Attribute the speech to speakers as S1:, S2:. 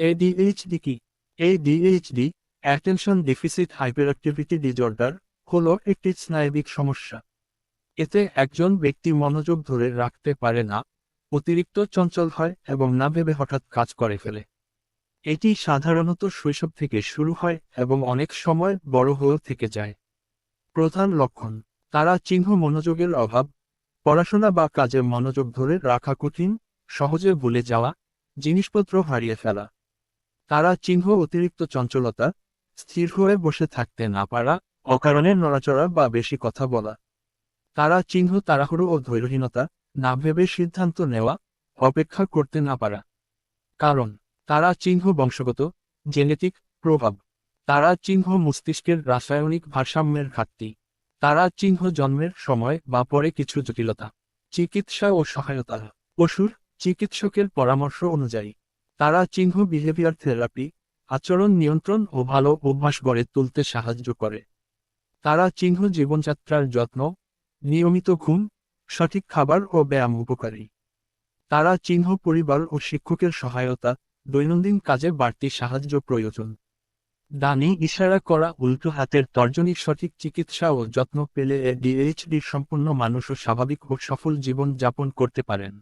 S1: ADHD কি? ADHD, attention deficit hyperactivity disorder, হলো একটি স্নায়বিক সমস্যা। এতে একজন ব্যক্তি মনোযোগ ধরে রাখতে পারে না, অতিরিক্ত চঞ্চল হয় এবং না ভেবে হঠাৎ কাজ করে ফেলে। এটি সাধারণত শৈশব থেকে শুরু হয় এবং অনেক সময় বড় হয়েও থেকে যায়। প্রধান লক্ষণ: তারা চিহ্ন মনোযোগের অভাব, পড়াশোনা বা কাজে মনোযোগ ধরে রাখা কঠিন, সহজে ভুলে যাওয়া, জিনিসপত্র হারিয়ে ফেলা। তারা চিহ্ন অতিরিক্ত চঞ্চলতা, স্থির হয়ে বসে থাকতে না পারা, অকারণে নড়াচড়া বা বেশি কথা বলা। তারা চিহ্ন তাড়াহুড়ো ও ধৈর্যহীনতা, না ভেবে সিদ্ধান্ত নেওয়া, অপেক্ষা করতে না পারা। কারণ: তারা চিহ্ন বংশগত, জেনেটিক প্রভাব। তারা চিহ্ন মস্তিষ্কের রাসায়নিক ভারসাম্যের ঘাটতি। তারা চিহ্ন জন্মের সময় বা পরে কিছু জটিলতা। চিকিৎসা ও সহায়তা: পশুর চিকিৎসকের পরামর্শ অনুযায়ী তারা চিহ্ন বিহেভিয়ার থেরাপি, আচরণ নিয়ন্ত্রণ ও ভালো অভ্যাস গড়ে তুলতে সাহায্য করে। তারা চিহ্ন জীবনযাত্রার যত্ন, নিয়মিত ঘুম, সঠিক খাবার ও ব্যায়াম উপকারী। তারা চিহ্ন পরিবার ও শিক্ষকের সহায়তা, দৈনন্দিন কাজে বাড়তি সাহায্য প্রয়োজন। ডানি ইশারা করা উল্টো হাতের তর্জনী সঠিক চিকিৎসা ও যত্ন পেলে এডিএইচডি সম্পন্ন মানুষও স্বাভাবিক ও সফল জীবন যাপন করতে পারেন।